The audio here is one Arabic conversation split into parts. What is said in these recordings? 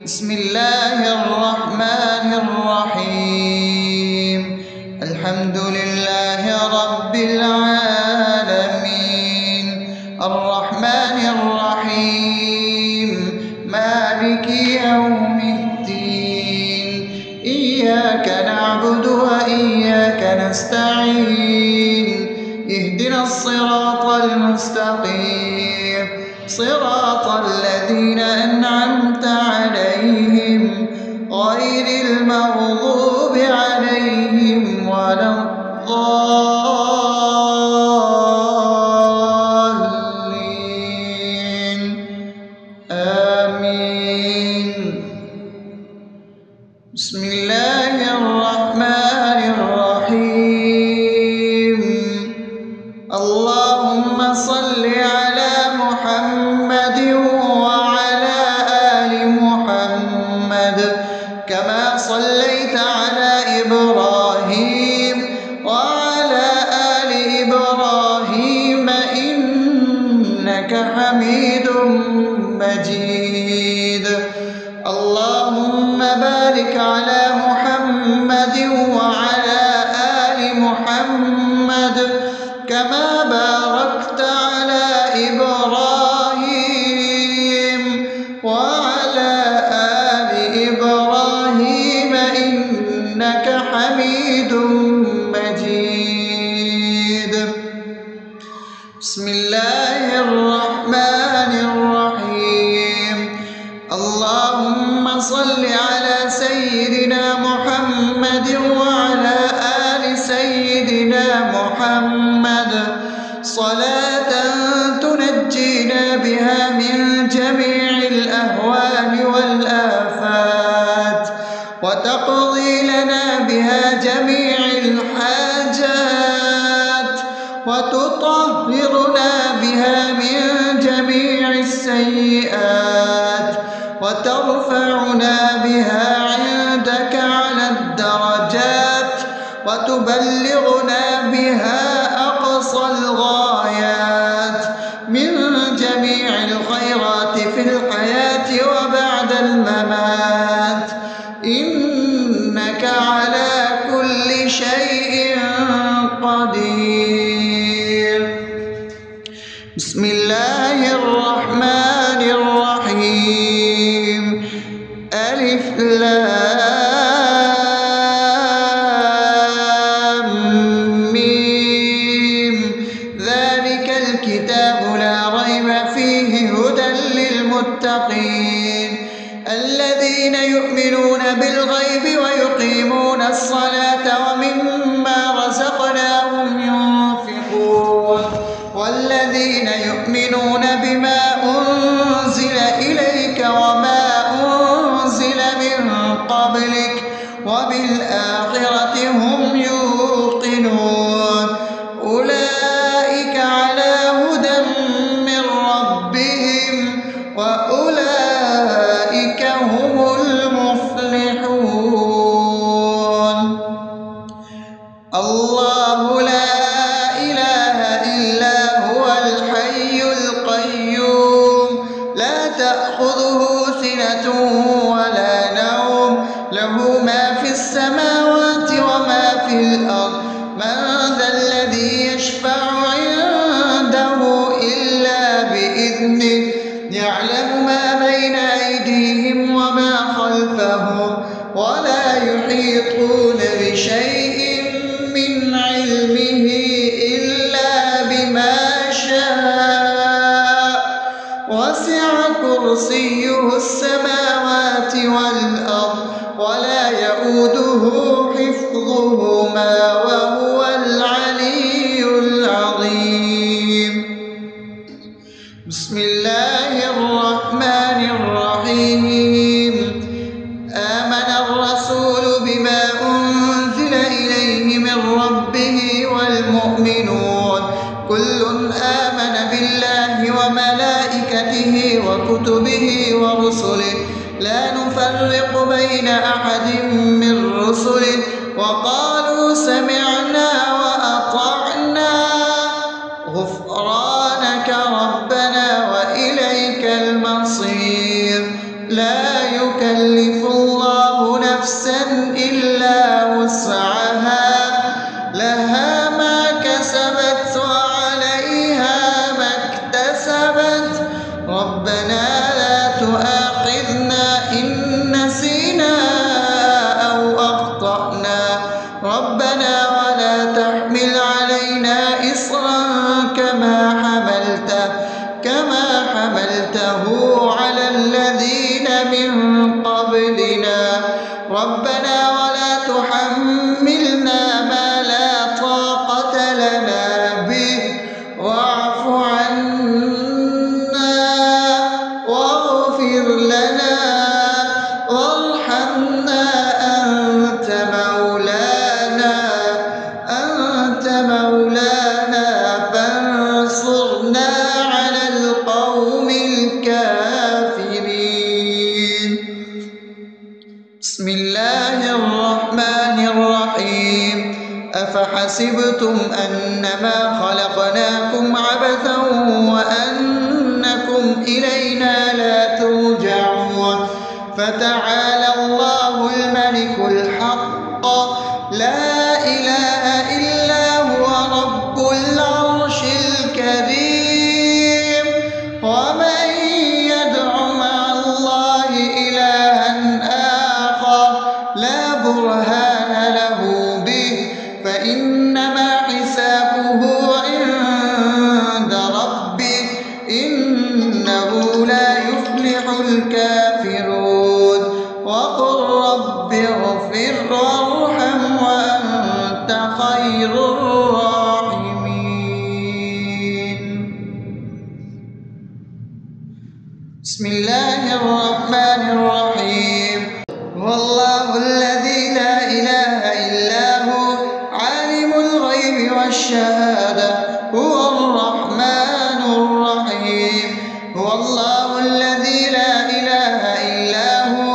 بسم الله الرحمن الرحيم. الحمد لله رب العالمين، الرحمن الرحيم، مالك يوم الدين. إياك نعبد وإياك نستعين، اهدنا الصراط المستقيم، صراط الذين أنعمت عليهم غير المغضوب عليهم ولا الضالين. آمين. بسم الله الرحمن الرحيم. اللهم صل على محمد وعلى آل محمد كما صليت على إبراهيم وعلى آل إبراهيم إنك حميد مجيد. اللهم بارك على محمد وعلى آل محمد كما باركت على إبراهيم وعلى آل إبراهيم إنك حميد مجيد. بسم الله الرحمن الرحيم. اللهم صل على سيدنا محمد وعلى آل سيدنا محمد صلاة تنجينا بها من جميع الأهوال والآفات، وتقضي لنا بها جميع الحاجات، وتطهرنا بها من جميع السيئات، وترفعنا بها عندك على الدرجات، وتبلغنا بها أقصى الغايات من جميع الخيرات في الحياة وبعد الممات، إنك على كل شيء قدير. بسم الله الرحمن الرحيم. ألف لام ميم. ذلك الكتاب لا ريب فيه هدى للمتقين الذين يؤمنون بالغيب ويقيمون الصلاة ومما رزقناهم ينفقون والذين يؤمنون بما أنزل إليك وما أنزل من قبلك وبالآخرة هم يوقنون أولئك على هدى من ربهم وأولئك هم المفلحون. الله لا إله إلا هو الحي القيوم لا تأخذه سنة ولا نوم له ما في السماوات وما في الأرض من ذا الذي يشفع عنده إلا بإذنه يعلم ما بين أيديهم وما خلفهم ولا يحيطون بشيء من علمه إلا بما شاء وسع كرسيه السماوات والأرض ولا يؤوده حفظهما وهو العلي العظيم. بسم الله الرحمن الرحيم. آمن الرسول بما أنزل إليه من ربه والمؤمنون كل آمن بالله وملائكته وكتبه ورسله لا نفرق بين أحد من رسله وقالوا سمعنا وأطعنا غفرانك ربنا وإليك المصير. لا يكلف يكلف الله نفسا إلا وسعها لها ما كسبت وعليها ما اكتسبت ربنا لا تؤاخذنا إن نسينا أو أخطأنا ربنا ولا تحمل علينا إصرا كما حملته على الذين من قبلنا ربنا ولا تحملنا ما لا طاقة لنا به واعف عنا واغفر لنا وارحمنا أنت مولانا فانصرنا على القوم الكافرين. بسم الله الرحمن الرحيم أفحسبتم أنما خلقناكم عبثا وأنكم إلينا لا ترجعون فتعالى الله الملك الحق لا إله إلا هو رب العرش الكريم ومن يدع مع الله إلها آخر لا برهان له به فإنما حسابه عند ربه إنه لا يفلح الكافرون وقل رب اغفر وارحم وأنت خير الراحمين. بسم الله الرحمن الرحيم هو الله الذي لا إله إلا هو عالم الغيب والشهادة هو الرحمن الرحيم هو الله الذي لا إله إلا هو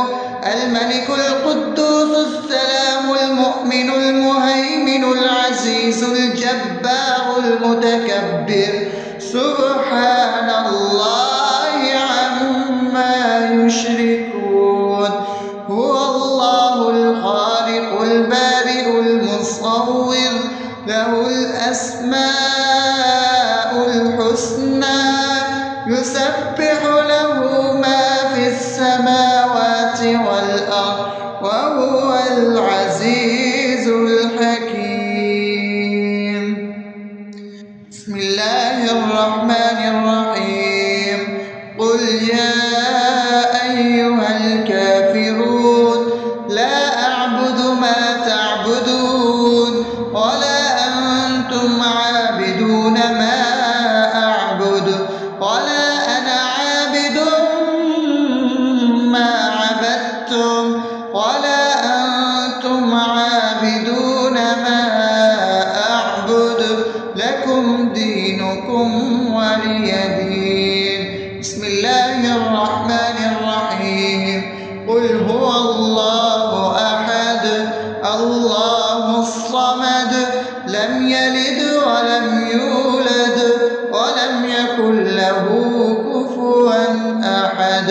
الملك القدوس السلام المؤمن المهيمن العزيز الجبار المتكبر سبحان الله عما يشركون هو الله الخالق البارئ المصور له الأسماء الحسنى يسبح له ما في السماوات والأرض وهو العزيز الحكيم. بسم الله الرحمن الرحيم قل يا أيها الكافرون لا أعبد ما تعبدون ولا أنتم عابدون ما أعبد ولا أنا عابد ما عبدتم ولا أنتم عابدون ما أعبد لكم دينكم ولي دين. بسم الله الرحمن الرحيم قل هو الله أحد الله الصمد لم يلد ولم يولد ولم يكن له كفوا أحد.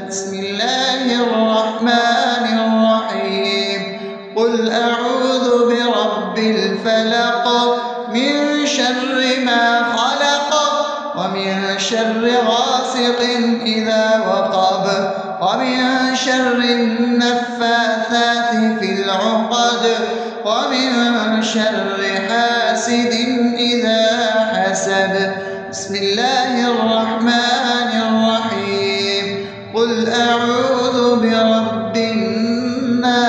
بسم الله الرحمن الرحيم قل أعوذ برب الفلق من شر ما خلق ومن شر غاسق إذا وقب ومن شر النفاثات في العقد ومن شر حاسد إذا حسد. بسم الله الرحمن الرحيم قل أعوذ برب الناس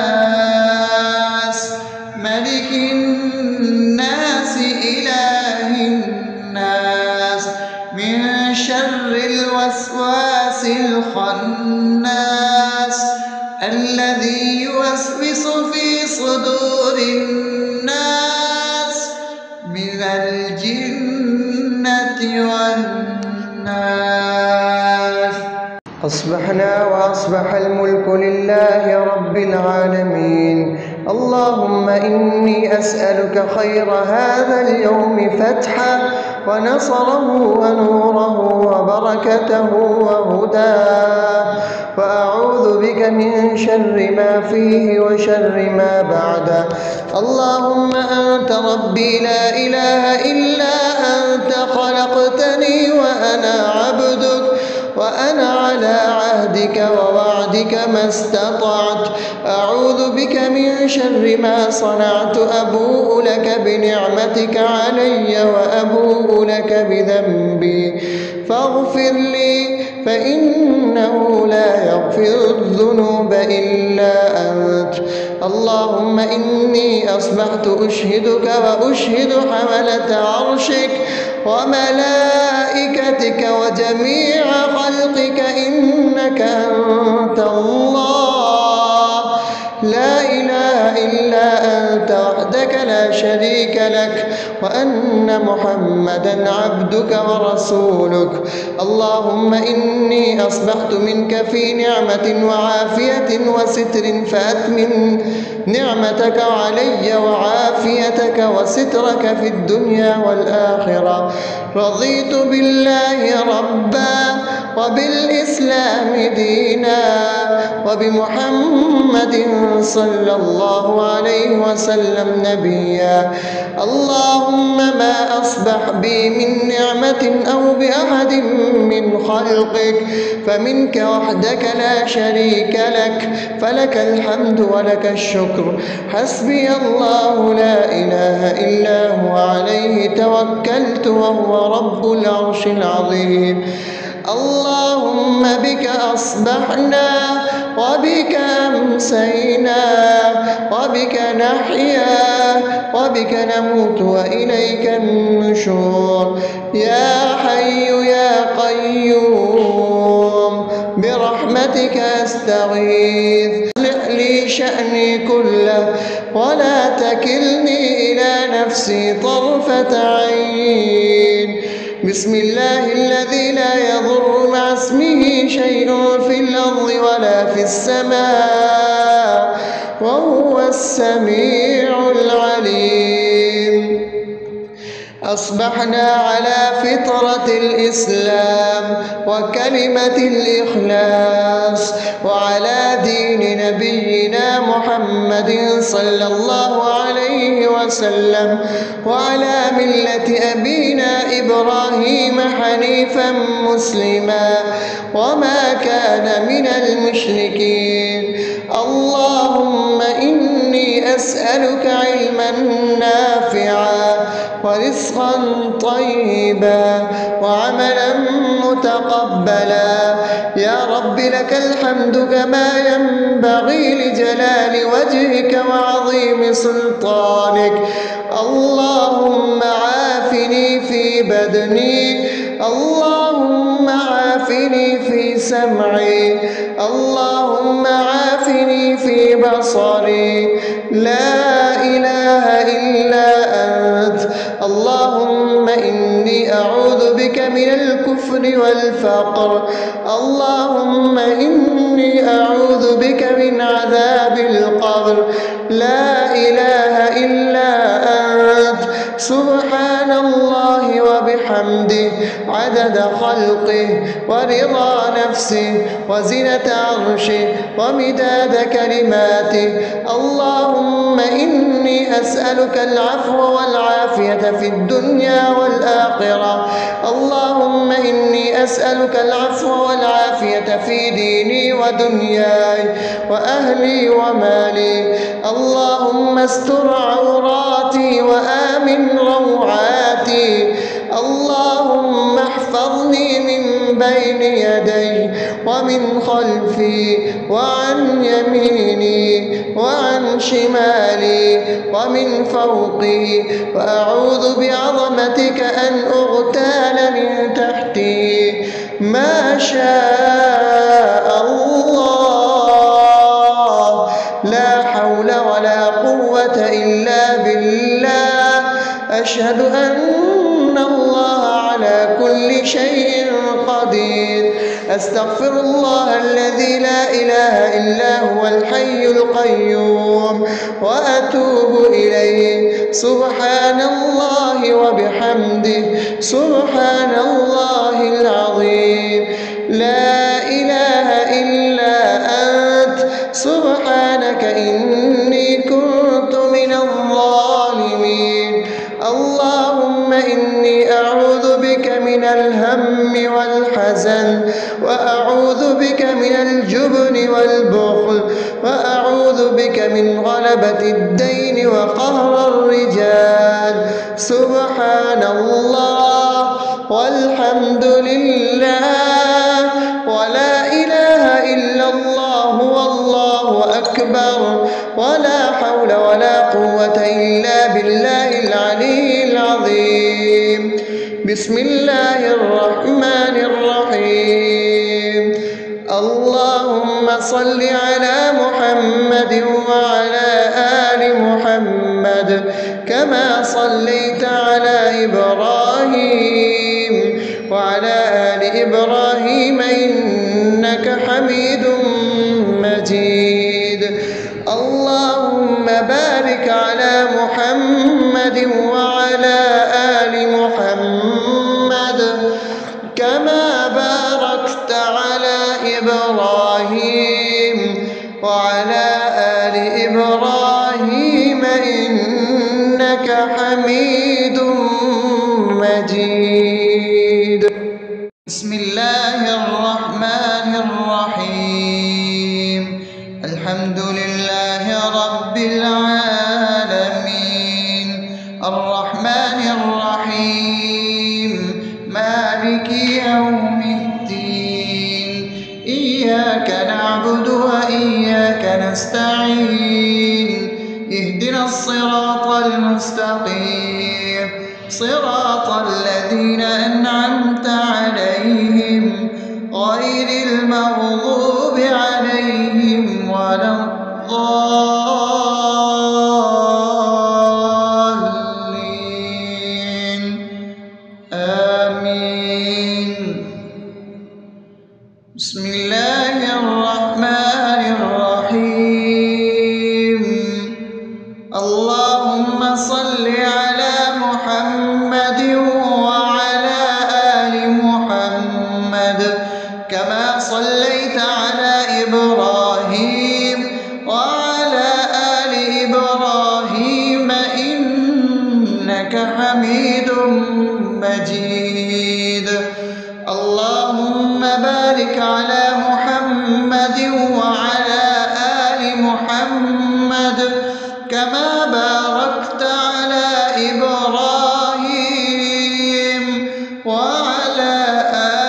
ملك الناس إله الناس من شر الوسواس الخناس الذي يوسوس في صدور الناس من الجنة والناس. أصبحنا وأصبح الملك لله رب العالمين. اللهم إني أسألك خير هذا اليوم فتحه ونصره ونوره وبركته وهداه، وأعوذ بك من شر ما فيه وشر ما بعده. اللهم أنت ربي لا إله إلا أنت، خلقتني وأنا عبدك، وأنا على عهدك ووعدك ما استطعت. أعوذ بك من شر ما صنعت، أبوء لك بنعمتك علي وأبوء لك بذنبي، فاغفر لي فإنه لا يغفر الذنوب إلا أنت. اللهم إني أصبحت أشهدك وأشهد حملة عرشك وملائكتك وجميع خلقك إنك أنت الله، لا إله إلا أنت وحدك لا شريك لك، وأن محمدا عبدك ورسولك. اللهم إني أصبحت منك في نعمة وعافية وستر، فأتمم نعمتك علي وعافيتك وسترك في الدنيا والآخرة. رضيت بالله ربا وبالإسلام دينا وبمحمد صلى الله عليه وسلم نبيا. اللهم ما أصبح بي من نعمة أو بأحد من خلقك فمنك وحدك لا شريك لك، فلك الحمد ولك الشكر. حسبي الله لا إله إلا هو، عليه توكلت وهو رب العرش العظيم. اللهم بك أصبحنا وبك أمسينا وبك نحيا وبك نموت وإليك النشور. يا حي يا قيوم برحمتك أستغيث، أصلح لي شأني كله ولا تكلني إلى نفسي طرفة عين. بسم الله الذي لا يضر مع اسمه شيء في الأرض ولا في السماء، وهو السميع العليم. أصبحنا على فطرة الإسلام وكلمة الإخلاص وعلى دين نبينا محمد صلى الله عليه وسلم وعلى ملة أبينا إبراهيم حنيفا مسلما وما كان من المشركين. اللهم إني أسألك علما نافعا ورزقا طيبا وعملا متقبلا. يا رب لك الحمد كما ينبغي لجلال وجهك وعظيم سلطانك. اللهم عافني في بدني، اللهم عافني في سمعي، اللهم عافني في بصري. لا إله إلا أنت. اللهم إني أعوذ بك من الكفر والفقر. اللهم إني أعوذ بك من عذاب القبر. لا إله إلا أنت. سبحان الله وبحمده عدد خلقه ورضا نفسه وزنة عرشه ومداد كلماته. اللهم إني أسألك العفو والعافية في الدنيا والآخرة. اللهم إني أسألك العفو والعافية في ديني ودنياي وأهلي ومالي. اللهم استر عوراتي وآمن روعاتي. اللهم احفظني من بين يدي ومن خلفي وعن يميني وعن شمالي ومن فوقي، وأعوذ بعظمتك أن أغتال من تحتي. ما شاء الله، لا حول ولا قوة إلا بالله. أشهد أن الله على كل شيء قدير. أستغفر الله الذي لا إله إلا هو الحي القيوم وأتوب إليه. سبحان الله وبحمده سبحان الله العظيم. لا إله إلا أنت سبحانك إني كنت من الظالمين. اللهم إني أعوذ بك من الهم والحزن، وأعوذ بك من الجبن والبخل، وأعوذ بك من غلبة الدين وقهر الرجال. سبحان الله والحمد لله ولا إله إلا الله والله أكبر ولا حول ولا قوة إلا بالله العلي العظيم. بسم الله الرحمن الرحيم. اللهم صل على محمد وعلى آل محمد كما صليت على إبراهيم وعلى آل إبراهيم إنك حميد مجيد. اللهم بارك على محمد وعلى آل محمد كما باركت على إبراهيم وعلى آل إبراهيم إنك حميد مجيد. بسم الله الرحمن الرحيم. الحمد لله رب العالمين الرحمن الرحيم مالك يوم الدين. إياك نعبد وإياك نستعين. اهدنا الصراط المستقيم صراط الذين أنعمت عليهم غير المغضوب عليهم ولا الضالين. آمين. بسم الله الرحمن الرحيم. اللهم صل على محمد وعلى آل محمد كما صليت على إبراهيم وعلى آل إبراهيم إنك حميد مجيد. اللهم بارك على محمد وعلى آل محمد كما باركت على إبراهيم وعلى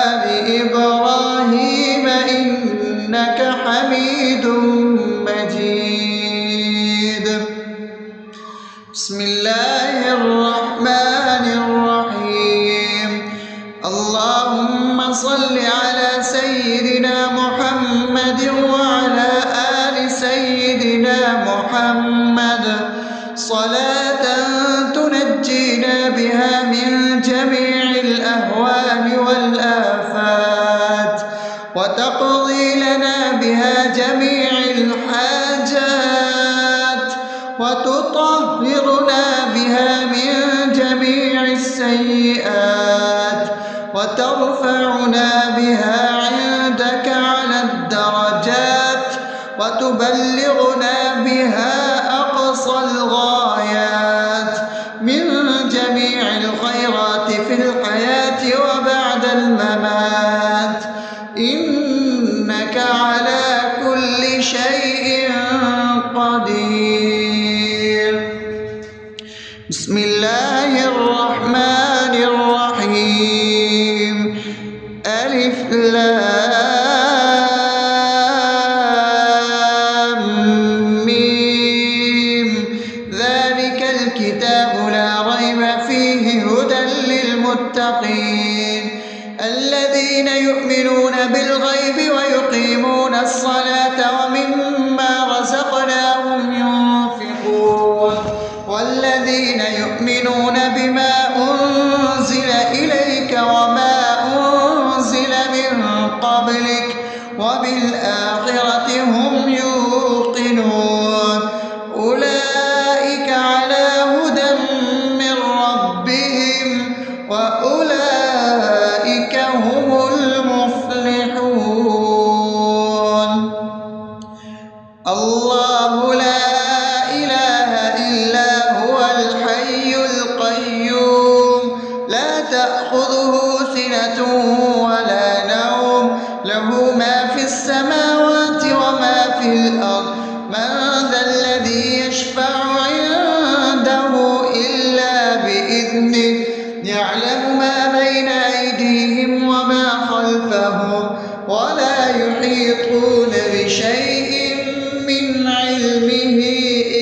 آل إبراهيم إنك حميد مجيد. بسم الله الرحمن الرحيم. اللهم صل على سيدنا محمد وعلى آل سيدنا محمد صلاة تنجينا بها من جميع الأهوال والآفات وتقضي لنا بها جميع الحاجات وتطهرنا بها من جميع السيئات وترفعنا بها عندك على الدرجات وتبلغنا بها أقصى الغايات من جميع الخيرات في الحياة وبعد الممات إنك على كل شيء قدير. بسم الله الرحمن الرحيم. ألف لام ميم. ذلك الكتاب لا ريب فيه هدى للمتقين الذين يؤمنون بالغيب ويقيمون الصلاة ومما رزقناهم ينفقون والذين يؤمنون الله لا إله إلا هو الحي القيوم لا تأخذه سنة ولا نوم له ما في السماوات وما في الأرض من ذا الذي يشفع عنده إلا بإذنه يعلم ما بين أيديهم وما خلفهم ولا يحيطون بشيء من علمه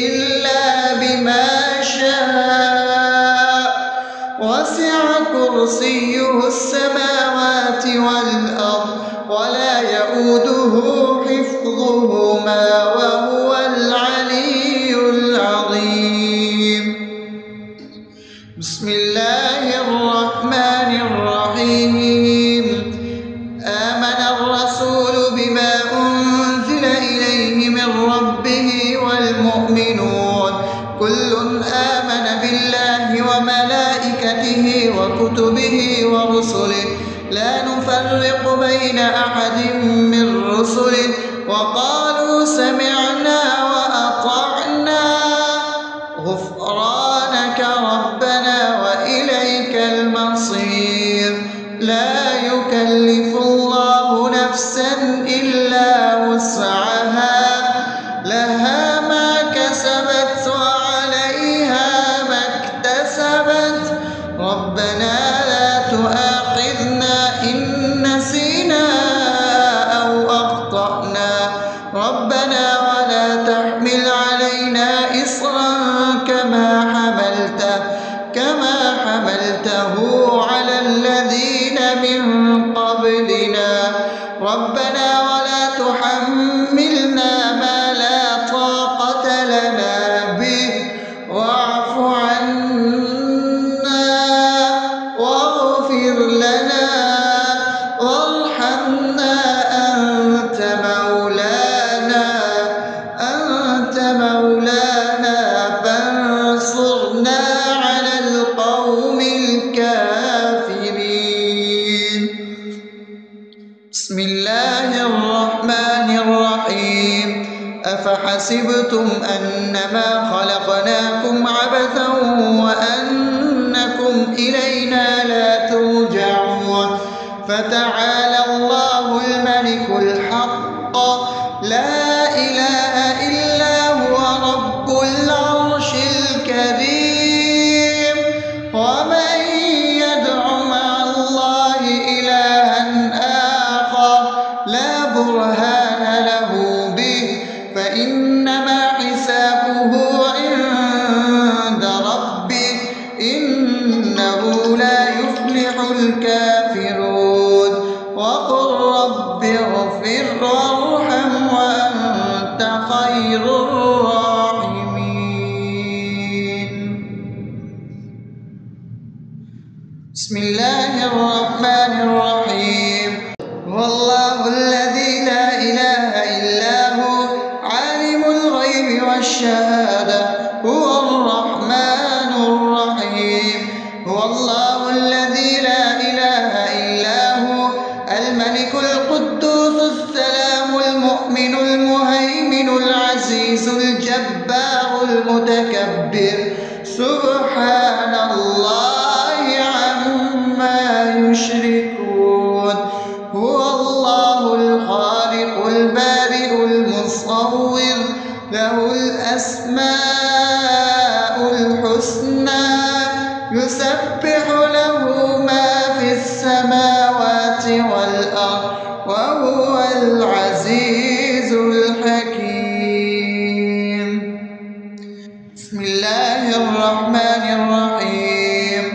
إلا بما شاء وسع كرسيه السماوات والأرض ولا يئوده حفظهما وهو العلي العظيم. بسم الله الرحمن الرحيم. آمن الرسول بما أنزل إليه من ربه والمؤمنون كل آمن بالله وملائكته وكتبه ورسله لا نفرق بين أحد من رسله وقالوا سمعنا وأطعنا غفرانك ربنا وإليك المصير. لا يكلف الله نفسا إلا وسعها لها ما كسبت وعليها ما اكتسبت ربنا لا تؤاخذنا إن نسينا أو أخطأنا ربنا ولا تحمل علينا إصرا كما حملته على الذين من قبلنا ربنا ولا تحملنا ما لا طاقة لنا به واعف عنا واغفر لنا وارحمنا أنت مولانا فانصرنا على القوم الكافرين. بسم الله الرحمن الرحيم. أفحسبتم أنما خلقناكم عبثا وأنكم إلينا لا ترجعون فتعالى الله الملك الحق لا إله إلا هو رب العرش الكريم. ومن يدع مع الله إلها آخر لا برهان له به فإنما حسابه عند ربه إنه لا يفلح الكافرون. وقل رب اغفر وارحم وأنت خير الراحمين. بسم الله الرحمن الرحيم. هو الله الذي لا إله إلا هو عالم الغيب والشهادة هو الرحمن الرحيم. هو الله الذي لا إله إلا هو الملك القدوس السلام المؤمن المهيمن العزيز الجبار المتكبر سبحان الله عما يشركون. هو الله الخالق البارئ المصور له الأسماء الحسنى يسبح له ما في السماوات والأرض وهو العزيز الحكيم. بسم الله الرحمن الرحيم.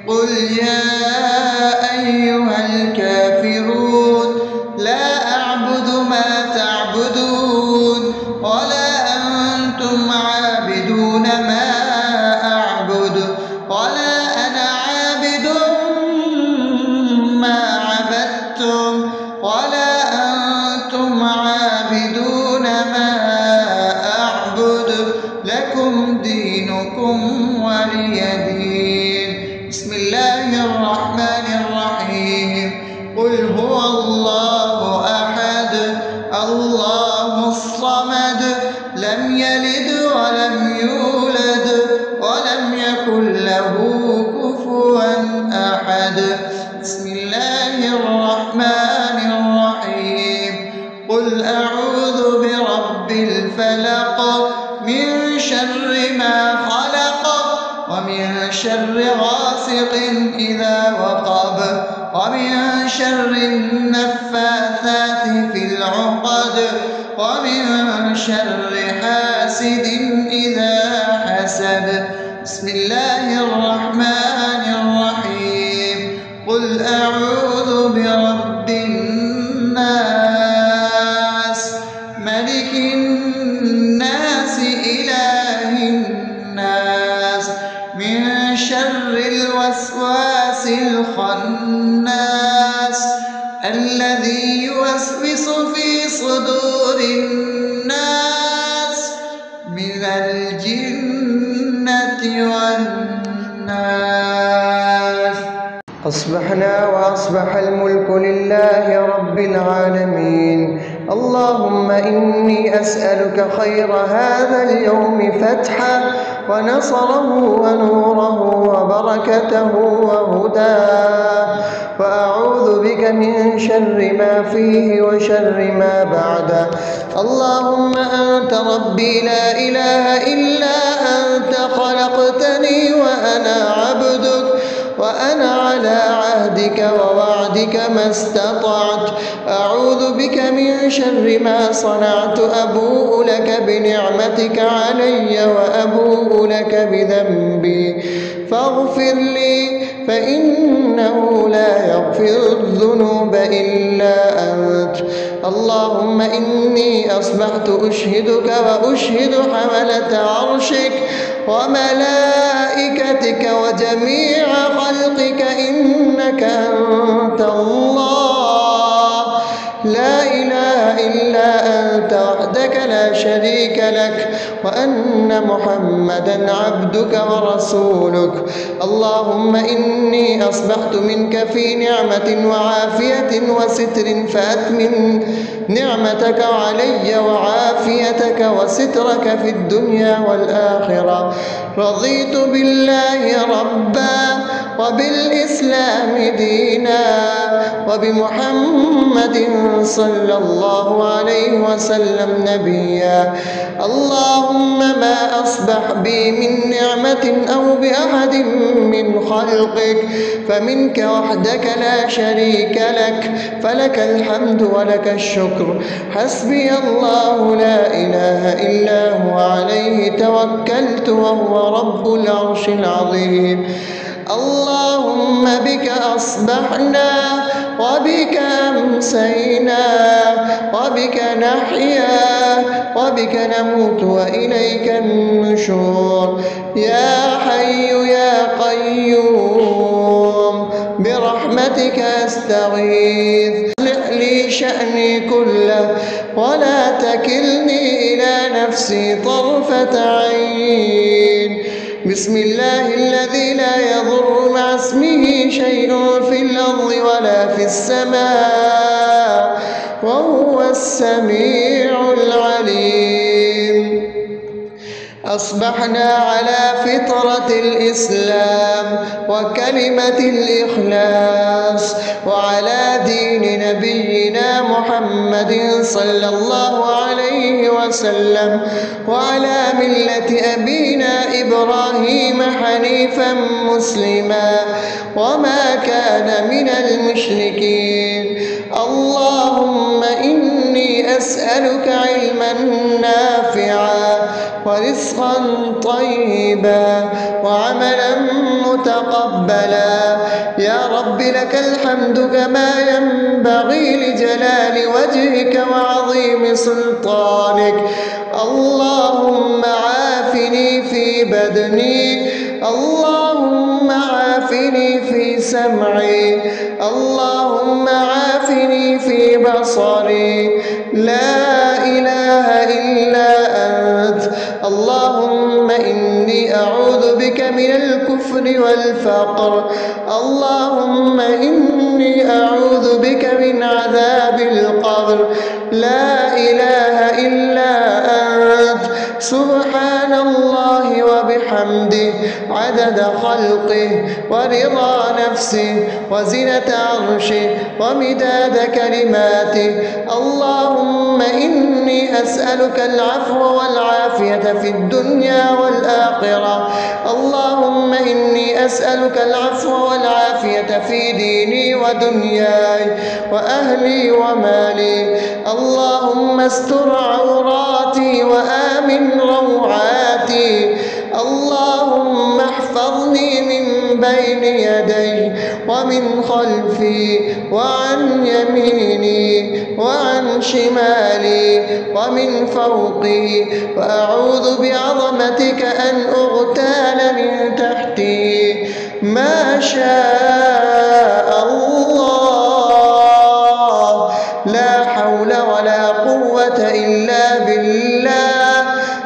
قل يا أيها الكافرون لا أعبد ما تعبدون ولا أنتم عابدون لم يلد ولم يولد ولم يكن له كفوا أحد. بسم الله الرحمن الرحيم. قل أعوذ برب الفلق من شر ما خلق ومن شر غاسق إذا وقب ومن شر النفاثات في العقد ومن شر حاسد إذا حسد. بسم الله الرحمن الرحيم. قل أعوذ برب الناس ملك الناس إله الناس من شر الوسواس الخناس الذي يوسوس في صدور الناس من الجنة والناس. أصبحنا وأصبح الملك لله رب العالمين. اللهم إني أسألك خير هذا اليوم فتحه ونصره ونوره وبركته وهداه، وأعوذ بك من شر ما فيه وشر ما بعده. اللهم أنت ربي لا إله إلا أنت، خلقتني وأنا عبدك وأنا على عهدك ووعدك ما استطعت. أعوذ بك من شر ما صنعت. أبوء لك بنعمتك علي وأبوء لك بذنبي فاغفر لي، فإنه لا يغفر الذنوب إلا أنت. اللهم إني أصبحت أشهدك وأشهد حملة عرشك وملائكتك وجميع خلقك إنك أنت الله لا إله إلا أنت وحدك لا شريك لك، وأن محمدا عبدك ورسولك. اللهم إني أصبحت منك في نعمة وعافية وستر، فأتمم نعمتك علي وعافيتك وسترك في الدنيا والآخرة. رضيت بالله ربا وبالإسلام دينا وبمحمد صلى الله عليه وسلم نبيا. اللهم ما أصبح بي من نعمة أو بأحد من خلقك فمنك وحدك لا شريك لك، فلك الحمد ولك الشكر. حسبي الله لا إله إلا هو عليه توكلت وهو رب العرش العظيم. اللهم بك أصبحنا وبك أمسينا وبك نحيا وبك نموت وإليك النشور. يا حي يا قيوم برحمتك أستغيث. أصلح لي شأني كله ولا تكلني إلى نفسي طرفة عين. بسم الله الذي لا يضر مع اسمه شيء في الأرض ولا في السماء وهو السميع العليم. أصبحنا على فطرة الإسلام وكلمة الإخلاص وعلى دين نبينا محمد صلى الله عليه وسلم وعلى ملة أبينا إبراهيم حنيفا مسلما وما كان من المشركين. اللهم إني أسألك علما نافعا ورزقا طيبا وعملا متقبلا. يا رب لك الحمد كما ينبغي لجلال وجهك وعظيم سلطانك. اللهم عافني في بدني، اللهم عافني في سمعي، اللهم عافني في بصري. لا إله إلا أنت. اللهم إني أعوذ بك من الكفر والفقر. اللهم إني أعوذ بك من عذاب القبر. لا إله إلا أنت. عدد خلقه ورضا نفسه وزنة عرشه ومداد كلماته. اللهم إني أسألك العفو والعافية في الدنيا والآخرة. اللهم إني أسألك العفو والعافية في ديني ودنياي وأهلي ومالي. اللهم استر عوراتي وآمن روعاتي. اللهم احفظني من بين يدي ومن خلفي وعن يميني وعن شمالي ومن فوقي، وأعوذ بعظمتك أن أغتال من تحتي. ما شاء الله، لا حول ولا قوة إلا بالله.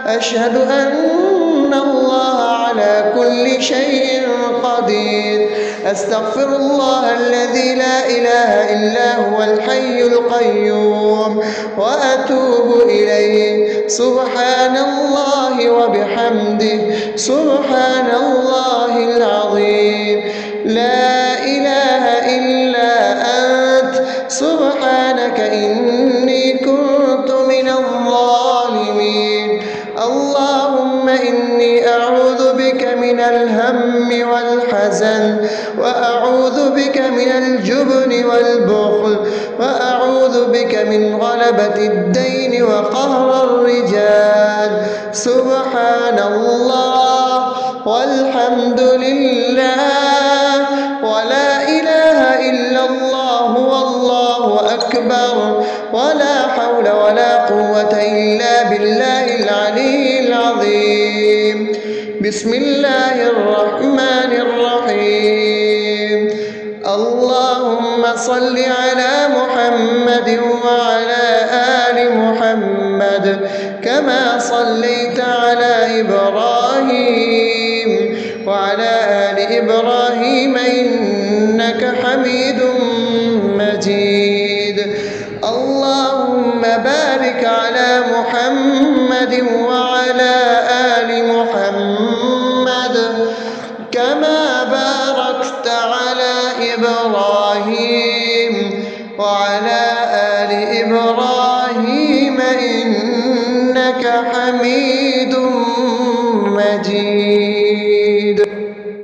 أشهد أن الله على كل شيء قدير. أستغفر الله الذي لا إله إلا هو الحي القيوم وأتوب إليه. سبحان الله وبحمده، سبحان الله العظيم. لا إله إلا أنت، سبحانك إني كنت من الظالمين. اللهم إني أعوذ بك من الهم والحزن، وأعوذ بك من الجبن والبخل، وأعوذ بك من غلبة الدين وقهر الرجال. سبحان الله والحمد لله ولا إله إلا الله والله أكبر، ولا حول ولا قوة إلا بالله العلي العظيم. بسم الله الرحمن الرحيم. اللهم صل على محمد وعلى آل محمد كما صليت على إبراهيم وعلى آل إبراهيم إنك حميد مجيد. اللهم بارك على محمد وعلى آل محمد كما باركت على إبراهيم وعلى آل إبراهيم إنك حميد مجيد.